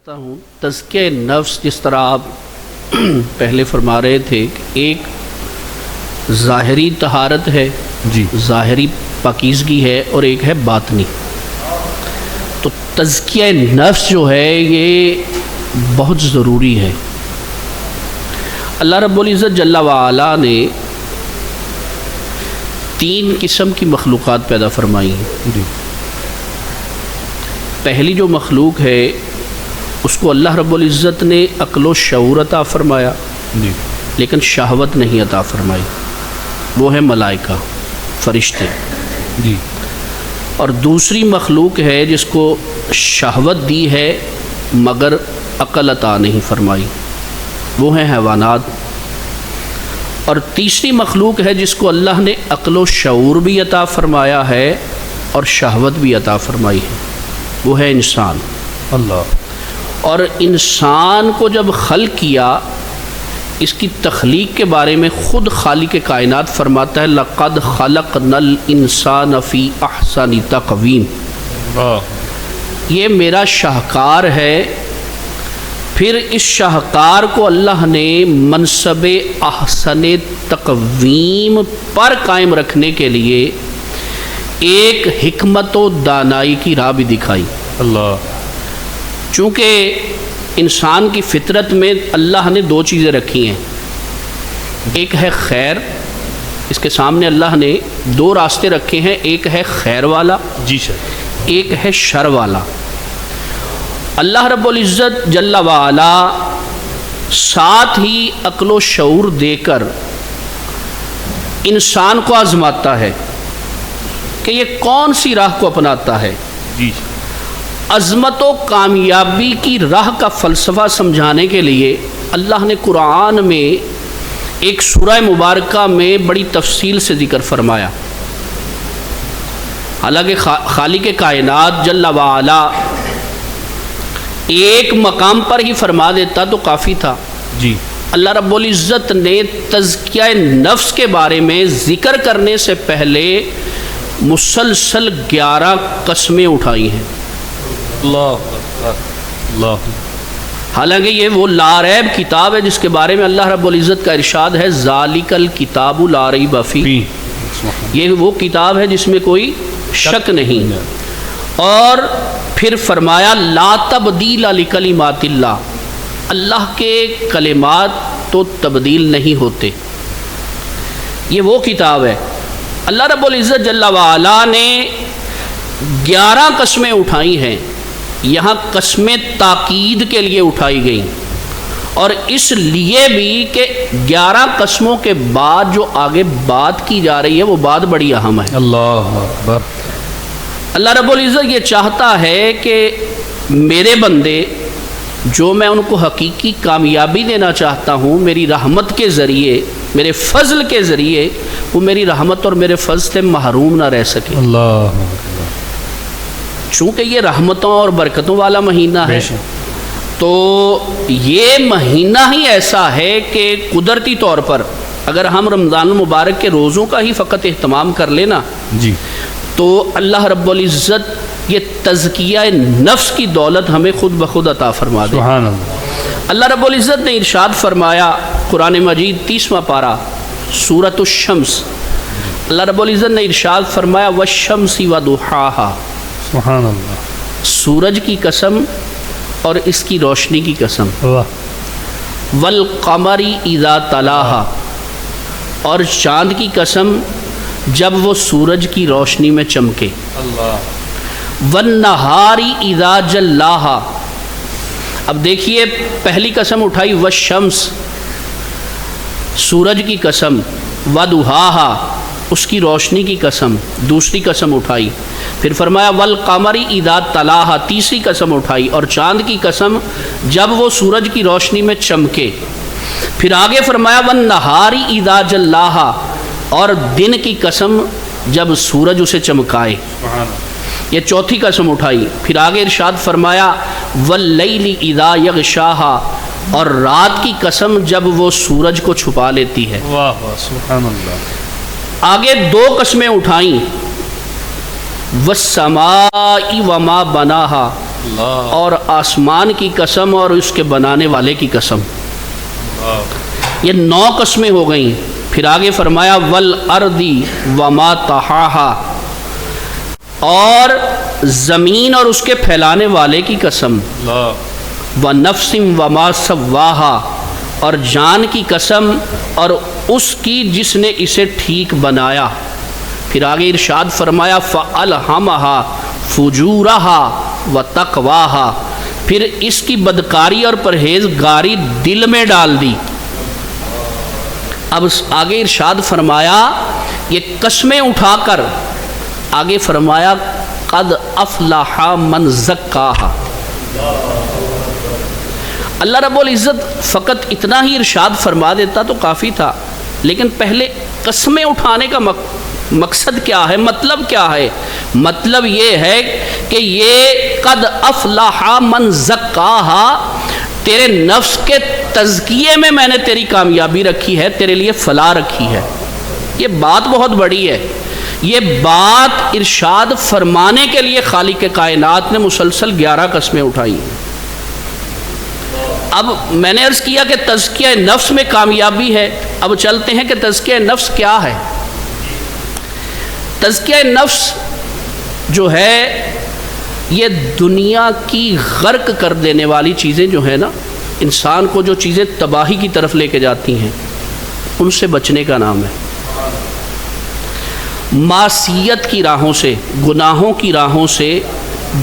کرتا ہوں تزکیہ نفس، جس طرح آپ پہلے فرما رہے تھے کہ ایک ظاہری طہارت ہے، ظاہری پاکیزگی ہے، اور ایک ہے باطنی۔ تو تزکیہ نفس جو ہے یہ بہت ضروری ہے۔ اللہ رب العزت جل وعلا نے 3 قسم کی مخلوقات پیدا فرمائی ہیں۔ پہلی جو مخلوق ہے اس کو اللہ رب العزت نے عقل و شعور عطا فرمایا، لیکن شہوت نہیں عطا فرمائی، وہ ہے ملائکہ، فرشتے۔ اور دوسری مخلوق ہے جس کو شہوت دی ہے مگر عقل عطا نہیں فرمائی، وہ ہیں حیوانات۔ اور تیسری مخلوق ہے جس کو اللہ نے عقل و شعور بھی عطا فرمایا ہے اور شہوت بھی عطا فرمائی ہے، وہ ہے انسان۔ اللہ۔ اور انسان کو جب خلق کیا، اس کی تخلیق کے بارے میں خود خالق کائنات فرماتا ہے لَقَدْ خَلَقْنَا الْإِنسَانَ فِي أَحْسَنِ تَقْوِيمٍ۔ یہ میرا شاہکار ہے۔ پھر اس شاہکار کو اللہ نے منصب احسن تقویم پر قائم رکھنے کے لیے ایک حکمت و دانائی کی راہ بھی دکھائی۔ اللہ۔ چونکہ انسان کی فطرت میں اللہ نے 2 چیزیں رکھی ہیں، ایک ہے خیر، اس کے سامنے اللہ نے 2 راستے رکھے ہیں، ایک ہے خیر والا، ایک ہے شر والا۔ اللہ رب العزت جل وعلا ساتھ ہی عقل و شعور دے کر انسان کو آزماتا ہے کہ یہ کون سی راہ کو اپناتا ہے۔ عظمت و کامیابی کی راہ کا فلسفہ سمجھانے کے لیے اللہ نے قرآن میں ایک سورہ مبارکہ میں بڑی تفصیل سے ذکر فرمایا۔ حالانکہ خالق کائنات جل وعلا ایک مقام پر ہی فرما دیتا تو کافی تھا۔ اللہ رب العزت نے تزکیہ نفس کے بارے میں ذکر کرنے سے پہلے مسلسل 11 قسمیں اٹھائی ہیں۔ اللہ۔ حالانکہ یہ وہ لا ریب کتاب ہے جس کے بارے میں اللہ رب العزت کا ارشاد ہے ذالک الکتاب لا ریب فیہ، یہ وہ کتاب ہے جس میں کوئی شک نہیں۔ اور پھر فرمایا لا تبدیل لکلمات اللہ، اللہ کے کلمات تو تبدیل نہیں ہوتے، یہ وہ کتاب ہے۔ اللہ رب العزت جل وعلا نے 11 قسمیں اٹھائی ہیں، یہاں قسمیں تاکید کے لیے اٹھائی گئیں، اور اس لیے بھی کہ 11 قسموں کے بعد جو آگے بات کی جا رہی ہے وہ بات بڑی اہم ہے۔ اللہ اکبر۔ اللہ رب العزت یہ چاہتا ہے کہ میرے بندے جو میں ان کو حقیقی کامیابی دینا چاہتا ہوں میری رحمت کے ذریعے، میرے فضل کے ذریعے، وہ میری رحمت اور میرے فضل سے محروم نہ رہ سکے۔ اللہ اکبر۔ چونکہ یہ رحمتوں اور برکتوں والا مہینہ ہے، تو یہ مہینہ ہی ایسا ہے کہ قدرتی طور پر اگر ہم رمضان المبارک کے روزوں کا ہی فقط اہتمام کر لینا تو اللہ رب العزت یہ تزکیہ نفس کی دولت ہمیں خود بخود عطا فرما دے۔ سبحان اللہ۔ اللہ رب العزت نے ارشاد فرمایا قرآن مجید 30واں پارہ سورۃ الشمس، اللہ رب العزت نے ارشاد فرمایا والشمس وضحاها، سبحان اللہ، سورج کی قسم اور اس کی روشنی کی قسم، والقمر اذا تلاها، اور چاند کی قسم جب وہ سورج کی روشنی میں چمکے، والنہار اذا جلاها۔ اب دیکھیے پہلی قسم اٹھائی والشمس، سورج کی قسم، وضحاها، اس کی روشنی کی قسم، دوسری قسم اٹھائی، پھر فرمایا والقمر اذا تلاها، تیسری قسم اٹھائی، اور چاند کی قسم جب وہ سورج کی روشنی میں چمکے، پھر آگے فرمایا والنہار اذا جلاها، اور دن کی قسم جب سورج اسے چمکائے، یہ چوتھی قسم اٹھائی، پھر آگے ارشاد فرمایا واللیل اذا یغشاها، اور رات کی قسم جب وہ سورج کو چھپا لیتی ہے۔ واہ واہ سبحان اللہ۔ آگے 2 قسمیں اٹھائیں والسماء وما بناها، اور آسمان کی قسم اور اس کے بنانے والے کی قسم. یہ 9 قسمیں ہو گئیں. پھر آگے فرمایا والارض وما طحاها، اور زمین اور اس کے پھیلانے والے کی قسم. ونفس وما سواها، اور جان کی قسم اور اس کی جس نے اسے ٹھیک بنایا. پھر آگے ارشاد فرمایا فَأَلْهَمَهَا فُجُورَهَا وَتَقْوَاهَا، پھر اس کی بدکاری اور پرہیزگاری دل میں ڈال دی. اب آگے ارشاد فرمایا یہ قسمیں اٹھا کر آگے فرمایا قد افلح من زکاها. اللہ رب العزت فقط اتنا ہی ارشاد فرما دیتا تو کافی تھا، لیکن پہلے قسمیں اٹھانے کا مقصد کیا ہے، مطلب کیا ہے؟ مطلب یہ ہے کہ یہ قد افلح من زکاها، تیرے نفس کے تزکیے میں نے تیری کامیابی رکھی ہے، تیرے لیے فلاح رکھی ہے. یہ بات بہت بڑی ہے. یہ بات ارشاد فرمانے کے لیے خالق کائنات نے مسلسل 11 قسمیں اٹھائی. اب میں نے عرض کیا کہ تزکیہ نفس میں کامیابی ہے. اب چلتے ہیں کہ تزکیہ نفس کیا ہے. تزکیہ نفس جو ہے یہ دنیا کی غرق کر دینے والی چیزیں جو ہیں نا، انسان کو جو چیزیں تباہی کی طرف لے کے جاتی ہیں ان سے بچنے کا نام ہے. معصیت کی راہوں سے، گناہوں کی راہوں سے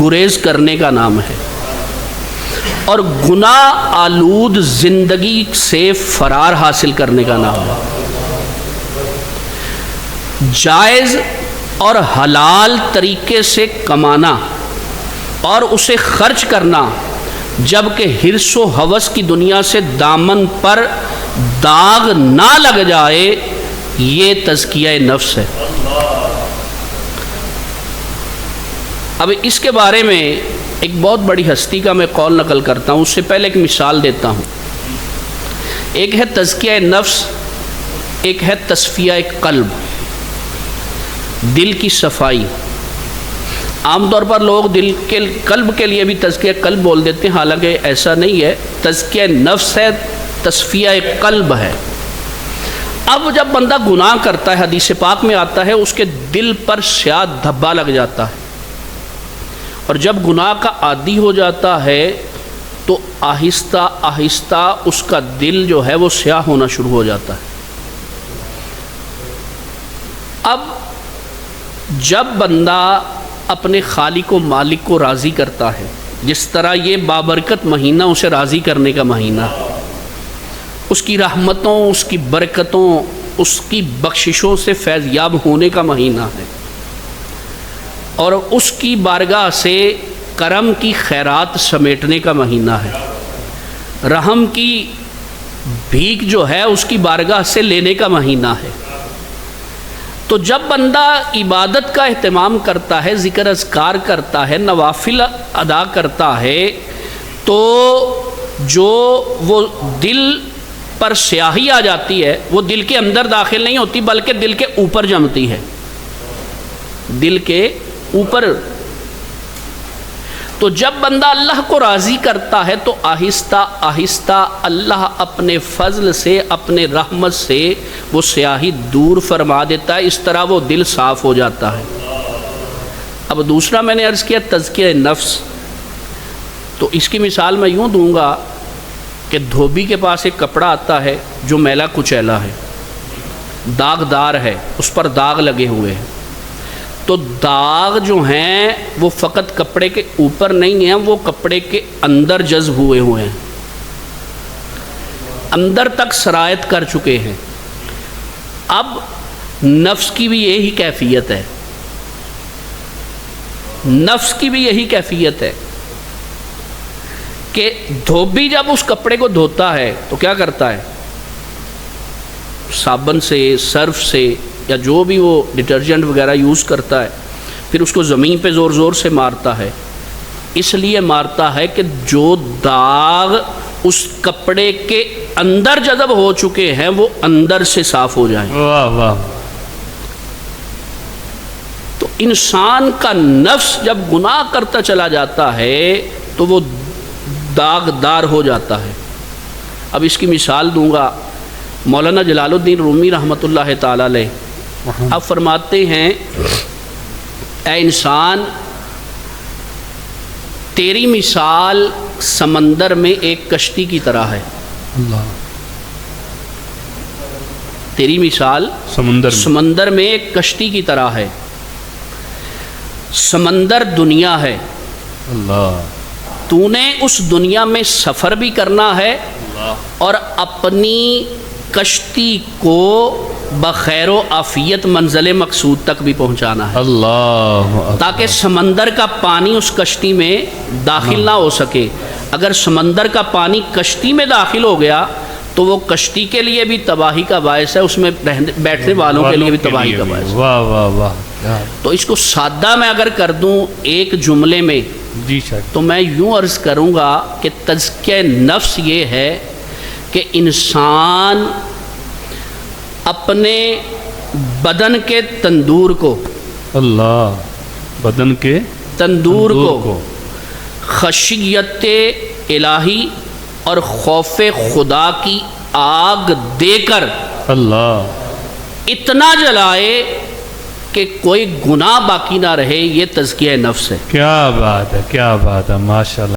گریز کرنے کا نام ہے، اور گناہ آلود زندگی سے فرار حاصل کرنے کا نام ہے. جائز اور حلال طریقے سے کمانا اور اسے خرچ کرنا، جبکہ حرص و ہوس کی دنیا سے دامن پر داغ نہ لگ جائے، یہ تزکیہ نفس ہے. اب اس کے بارے میں ایک بہت بڑی ہستی کا میں قول نقل کرتا ہوں. اس سے پہلے ایک مثال دیتا ہوں. ایک ہے تزکیہ نفس، ایک ہے تصفیہ قلب، دل کی صفائی. عام طور پر لوگ دل کے قلب کے لیے بھی تزکیہ قلب بول دیتے ہیں، حالانکہ ایسا نہیں ہے. تزکیہ نفس ہے، تصفیہ قلب ہے. اب جب بندہ گناہ کرتا ہے، حدیث پاک میں آتا ہے اس کے دل پر سیاہ دھبا لگ جاتا ہے، اور جب گناہ کا عادی ہو جاتا ہے تو آہستہ آہستہ اس کا دل جو ہے وہ سیاہ ہونا شروع ہو جاتا ہے. اب جب بندہ اپنے خالق و مالک کو راضی کرتا ہے، جس طرح یہ بابرکت مہینہ اسے راضی کرنے کا مہینہ ہے، اس کی رحمتوں، اس کی برکتوں، اس کی بخششوں سے فیض یاب ہونے کا مہینہ ہے، اور اس کی بارگاہ سے کرم کی خیرات سمیٹنے کا مہینہ ہے، رحم کی بھیک جو ہے اس کی بارگاہ سے لینے کا مہینہ ہے. تو جب بندہ عبادت کا اہتمام کرتا ہے، ذکر اذکار کرتا ہے، نوافل ادا کرتا ہے، تو جو وہ دل پر سیاہی آ جاتی ہے وہ دل کے اندر داخل نہیں ہوتی بلکہ دل کے اوپر جمتی ہے، دل کے اوپر. تو جب بندہ اللہ کو راضی کرتا ہے تو آہستہ آہستہ اللہ اپنے فضل سے، اپنے رحمت سے وہ سیاہی دور فرما دیتا ہے. اس طرح وہ دل صاف ہو جاتا ہے. اب دوسرا میں نے عرض کیا تزکیہ نفس، تو اس کی مثال میں یوں دوں گا کہ دھوبی کے پاس ایک کپڑا آتا ہے جو میلا کچیلا ہے، داغدار ہے، اس پر داغ لگے ہوئے ہیں. تو داغ جو ہیں وہ فقط کپڑے کے اوپر نہیں ہیں، وہ کپڑے کے اندر جذب ہوئے ہوئے ہیں، اندر تک سرایت کر چکے ہیں. اب نفس کی بھی یہی کیفیت ہے، نفس کی بھی یہی کیفیت ہے کہ دھوبی جب اس کپڑے کو دھوتا ہے تو کیا کرتا ہے؟ صابن سے، سرف سے، یا جو بھی وہ ڈٹرجنٹ وغیرہ یوز کرتا ہے، پھر اس کو زمین پہ زور زور سے مارتا ہے. اس لیے مارتا ہے کہ جو داغ اس کپڑے کے اندر جذب ہو چکے ہیں وہ اندر سے صاف ہو جائیں. واہ واہ. تو انسان کا نفس جب گناہ کرتا چلا جاتا ہے تو وہ داغدار ہو جاتا ہے۔ اب اس کی مثال دوں گا، مولانا جلال الدین رومی رحمۃ اللہ تعالی علیہ اب فرماتے ہیں، اے انسان تیری مثال سمندر میں ایک کشتی کی طرح ہے۔ اللہ، تیری مثال سمندر میں ایک کشتی کی طرح ہے۔ سمندر دنیا ہے، اللہ، تو نے اس دنیا میں سفر بھی کرنا ہے اور اپنی کشتی کو بخیر و عافیت منزل مقصود تک بھی پہنچانا ہے، اللہ، تاکہ سمندر کا پانی اس کشتی میں داخل نہ ہو سکے۔ اگر سمندر کا پانی کشتی میں داخل ہو گیا تو وہ کشتی کے لیے بھی تباہی کا باعث ہے، اس میں بیٹھنے والوں کے لیے بھی تباہی کا باعث ہے۔ واہ واہ واہ، تو اس کو سادہ میں اگر کر دوں ایک جملے میں جی سر، تو میں یوں عرض کروں گا کہ تزکیہ نفس یہ ہے کہ انسان اپنے بدن کے تندور کو، اللہ، بدن کے تندور کو خشیت الہی اور خوف خدا کی آگ دے کر اللہ، اتنا جلائے کہ کوئی گناہ باقی نہ رہے، یہ تزکیہ نفس ہے۔ کیا بات ہے، کیا بات ہے، ماشاءاللہ۔